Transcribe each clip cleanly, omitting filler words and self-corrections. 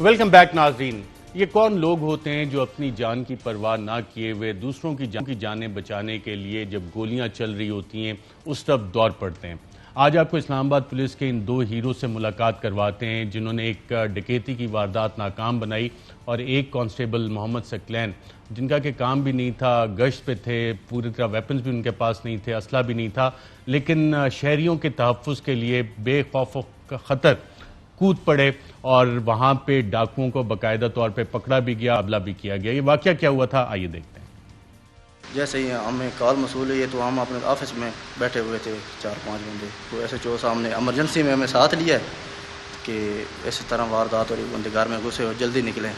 Welcome back ناظرین. یہ کون لوگ ہوتے ہیں جو اپنی جان کی پرواہ نہ کیے ہوئے دوسروں کی جانیں بچانے کے لیے جب گولیاں چل رہی ہوتی ہیں اس طرف دوڑ پڑتے ہیں؟ آج آپ کو اسلام آباد پولیس کے ان دو ہیرو سے ملاقات کرواتے ہیں جنہوں نے ایک ڈکیتی کی واردات ناکام بنائی، اور ایک کانسٹیبل محمد ثقلین جن کا کہ کام بھی نہیں تھا، گشت پہ تھے، پوری طرح ویپنز بھی ان کے پاس نہیں تھے، اسلحہ بھی نہیں تھا، لیکن شہریوں کے تحفظ کے لیے بے خوف و خطر کود پڑے اور وہاں پہ ڈاکوؤں کو باقاعدہ طور پہ پکڑا بھی گیا، حملہ بھی کیا گیا. یہ واقعہ کیا ہوا تھا، آئیے دیکھتے ہیں. جیسے ہی ہمیں کال موصول ہوئی تو ہم اپنے آفس میں بیٹھے ہوئے تھے 4-5 بندے، تو ایسے چو صاحب نے ایمرجنسی میں ہمیں ساتھ لیا کہ اسی طرح واردات اور بندے گھر میں گھسے اور جلدی نکلیں.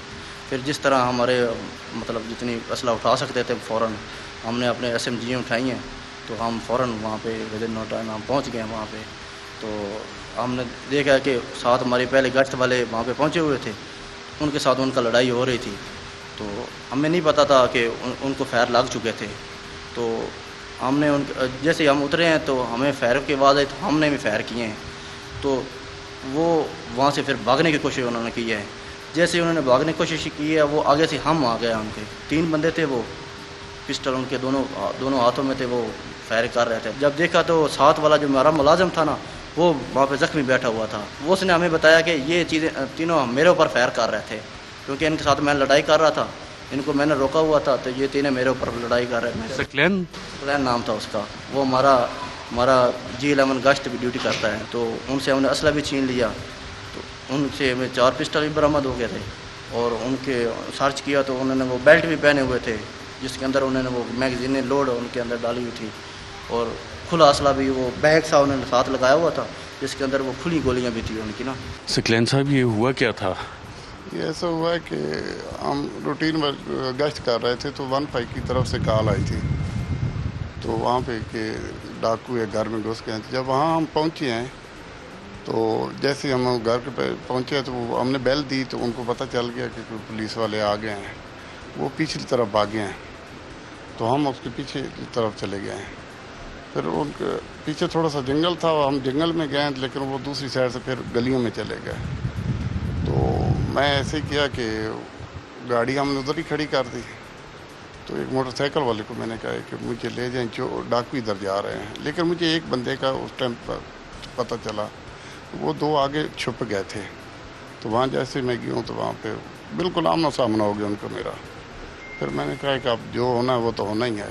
پھر جس طرح ہمارے مطلب جتنی اسلحہ اٹھا سکتے تھے فوراً ہم نے اپنے SMG اٹھائی ہیں، تو ہم فوراً وہاں پہ ودن نو ٹائم ہم پہنچ گئے ہیں وہاں پہ. تو ہم نے دیکھا کہ ساتھ ہماری پہلے گشت والے وہاں پہ پہنچے ہوئے تھے، ان کے ساتھ ان کا لڑائی ہو رہی تھی. تو ہمیں نہیں پتہ تھا کہ ان کو فائر لگ چکے تھے. تو ہم نے جیسے ہم اترے ہیں تو ہمیں فائر کی آواز آئی تو ہم نے بھی فائر کیے ہیں. تو وہ وہاں سے پھر بھاگنے کی کوشش انہوں نے کی ہے. جیسے انہوں نے بھاگنے کی کوشش کی ہے وہ آگے سے ہم آ گئے. ان کے 3 بندے تھے، وہ پسٹل ان کے دونوں ہاتھوں میں تھے، وہ فائر کر رہے تھے. جب دیکھا تو ساتھ والا جو ہمارا ملازم تھا نا، وہ وہاں پہ زخمی بیٹھا ہوا تھا. وہ اس نے ہمیں بتایا کہ یہ چیزیں تینوں میرے اوپر فائر کر رہے تھے، کیونکہ ان کے ساتھ میں لڑائی کر رہا تھا، ان کو میں نے روکا ہوا تھا، تو یہ تینوں میرے اوپر لڑائی کر رہے تھے. ثقلین نام تھا اس کا. وہ ہمارا G11 گشت بھی ڈیوٹی کرتا ہے. تو ان سے ہم نے اسلحہ بھی چھین لیا. تو ان سے ہمیں 4 پسٹل بھی برآمد ہو گئے تھے، اور ان کے سرچ کیا تو انہوں نے وہ بیلٹ بھی پہنے ہوئے تھے جس کے اندر انہوں نے وہ میگزینیں لوڈ ان کے اندر ڈالی ہوئی تھی، اور کھلا اسلحہ بھی وہ بیگ سا انہوں نے ساتھ لگایا ہوا تھا جس کے اندر وہ کھلی گولیاں بھی تھیں ان کی نا. ثقلین صاحب، یہ ہوا کیا تھا؟ یہ ایسا ہوا ہے کہ ہم روٹین گشت کر رہے تھے تو 15 کی طرف سے کال آئی تھی، تو وہاں پہ کہ ڈاکو ایک گھر میں گھس گئے ہیں. جب وہاں ہم پہنچے ہیں تو جیسے ہم گھر کے پہنچے تو ہم نے بیل دی تو ان کو پتہ چل گیا کہ پولیس والے آ گئے ہیں. وہ پچھلی طرف بھاگے ہیں تو ہم اس کے پیچھے کی طرف چلے گئے ہیں. پھر ان کے پیچھے تھوڑا سا جنگل تھا، ہم جنگل میں گئے لیکن وہ دوسری سائڈ سے پھر گلیوں میں چلے گئے. تو میں ایسے کیا کہ گاڑی ہم نے ادھر ہی کھڑی کر دی. تو ایک موٹر سائیکل والے کو میں نے کہا کہ مجھے لے جائیں، جو ڈاکو ادھر جا رہے ہیں. لیکن مجھے ایک بندے کا اس ٹائم پتہ چلا، وہ 2 آگے چھپ گئے تھے. تو وہاں جیسے میں گیا ہوں تو وہاں پہ بالکل آمنا سامنا ہو گیا ان کو میرا. پھر میں نے کہا کہ اب جو ہونا ہے وہ تو ہونا ہی ہے.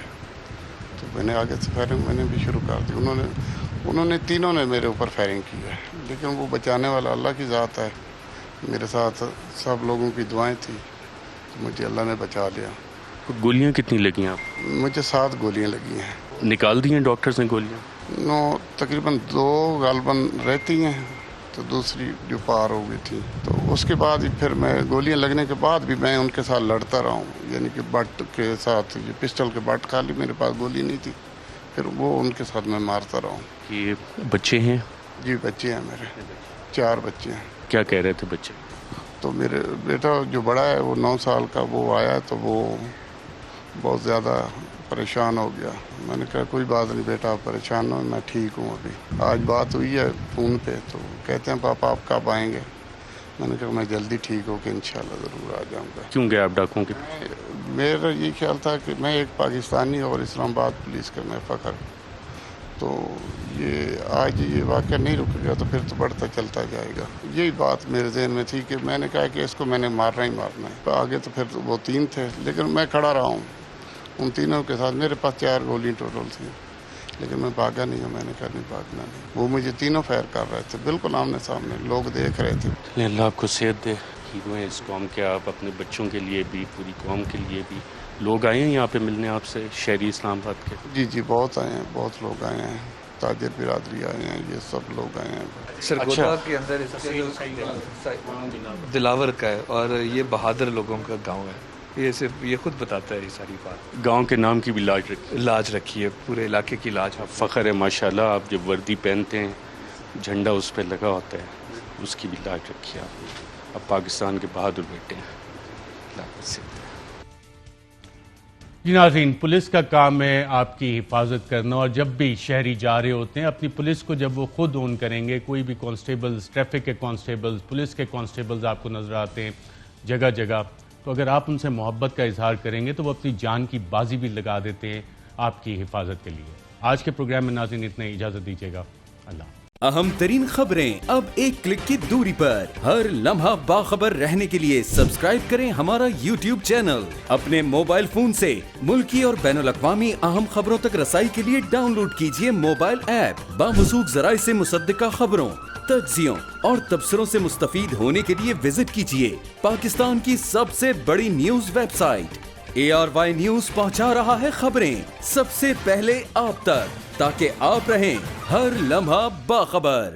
تو میں نے آگے سے فائرنگ میں نے بھی شروع کر دی. انہوں نے تینوں نے میرے اوپر فائرنگ کی ہے، لیکن وہ بچانے والا اللہ کی ذات ہے. میرے ساتھ سب لوگوں کی دعائیں تھیں تو مجھے اللہ نے بچا لیا. گولیاں کتنی لگی آپ؟ مجھے 7 گولیاں لگی ہیں. نکال دی ہیں ڈاکٹرز نے گولیاں؟ تقریباً 2 غالباً رہتی ہیں، تو دوسری جو پار ہو گئی تھی. تو اس کے بعد پھر میں گولیاں لگنے کے بعد بھی میں ان کے ساتھ لڑتا رہا ہوں، یعنی کہ بٹ کے ساتھ یہ پسٹل کے بٹ خالی، میرے پاس گولی نہیں تھی. پھر وہ ان کے ساتھ میں مارتا رہا ہوں. یہ بچے ہیں؟ جی بچے ہیں، میرے 4 بچے ہیں. کیا کہہ رہے تھے بچے؟ تو میرے بیٹا جو بڑا ہے وہ 9 سال کا، وہ آیا تو وہ بہت زیادہ پریشان ہو گیا. میں نے کہا کوئی بات نہیں بیٹا، آپ پریشان نہ ہو، میں ٹھیک ہوں. ابھی آج بات ہوئی ہے فون پہ، تو کہتے ہیں پاپا آپ کب آئیں گے؟ میں نے کہا میں جلدی ٹھیک ہو کے انشاءاللہ ضرور آ جاؤں گا. کیوں گیا آپ ڈاکوؤں کے؟ میرا یہ خیال تھا کہ میں ایک پاکستانی اور اسلام آباد پولیس کا میں فخر. تو یہ آج یہ واقعہ نہیں رکے گا تو پھر تو بڑھتا چلتا جائے گا. یہی بات میرے ذہن میں تھی کہ میں نے کہا کہ اس کو میں نے مارنا ہی مارنا ہے. آگے تو پھر وہ 3 تھے، لیکن میں کھڑا رہا ہوں ان تینوں کے ساتھ. میرے پاس 4 گولی ٹوٹل تھیں، لیکن میں بھاگا نہیں ہوں. میں نے کہا نہیں بھاگنا نہیں. وہ مجھے تینوں فائر کر رہے تھے بالکل آمنے سامنے، لوگ دیکھ رہے تھے. اللہ آپ کو صحت دے. ہیرو ہیں اس قوم کے آپ، اپنے بچوں کے لیے بھی، پوری قوم کے لیے بھی. لوگ آئے ہیں یہاں پہ ملنے آپ سے، شہری اسلام آباد کے؟ جی بہت آئے ہیں، بہت لوگ آئے ہیں. تاجر برادری آئے ہیں، یہ سب لوگ آئے ہیں. سرگودا کے اندر دلاور کا ہے، اور یہ بہادر لوگوں کا گاؤں ہے. یہ خود بتاتا ہے یہ ساری بات. گاؤں کے نام کی بھی لاج رکھی ہے، پورے علاقے کی لاج. فخر ہے ماشاءاللہ. آپ جب وردی پہنتے ہیں، جھنڈا اس پہ لگا ہوتا ہے، اس کی بھی لاج رکھی ہے آپ نے. اب پاکستان کے بہادر بیٹے ہیں. اللہ سے جی ناظرین، پولیس کا کام ہے آپ کی حفاظت کرنا، اور جب بھی شہری جا رہے ہوتے ہیں اپنی پولیس کو جب وہ خود اون کریں گے، کوئی بھی کانسٹیبلز، ٹریفک کے کانسٹیبلز، پولیس کے کانسٹیبلز آپ کو نظر آتے ہیں جگہ جگہ، تو اگر آپ ان سے محبت کا اظہار کریں گے تو وہ اپنی جان کی بازی بھی لگا دیتے ہیں آپ کی حفاظت کے لیے۔ آج کے پروگرام میں ناظرین اتنا ہی، اجازت دیجیے گا، اللہ۔ اہم ترین خبریں اب ایک کلک کی دوری پر، ہر لمحہ باخبر رہنے کے لیے سبسکرائب کریں ہمارا یوٹیوب چینل۔ اپنے موبائل فون سے ملکی اور بین الاقوامی اہم خبروں تک رسائی کے لیے ڈاؤن لوڈ کیجیے موبائل ایپ۔ باموثوق ذرائع سے مصدقہ خبروں، تجزیوں اور تبصروں سے مستفید ہونے کے لیے وزٹ کیجیے پاکستان کی سب سے بڑی news website ARY news. پہنچا رہا ہے خبریں سب سے پہلے آپ تک، تاکہ آپ رہیں ہر لمحہ باخبر۔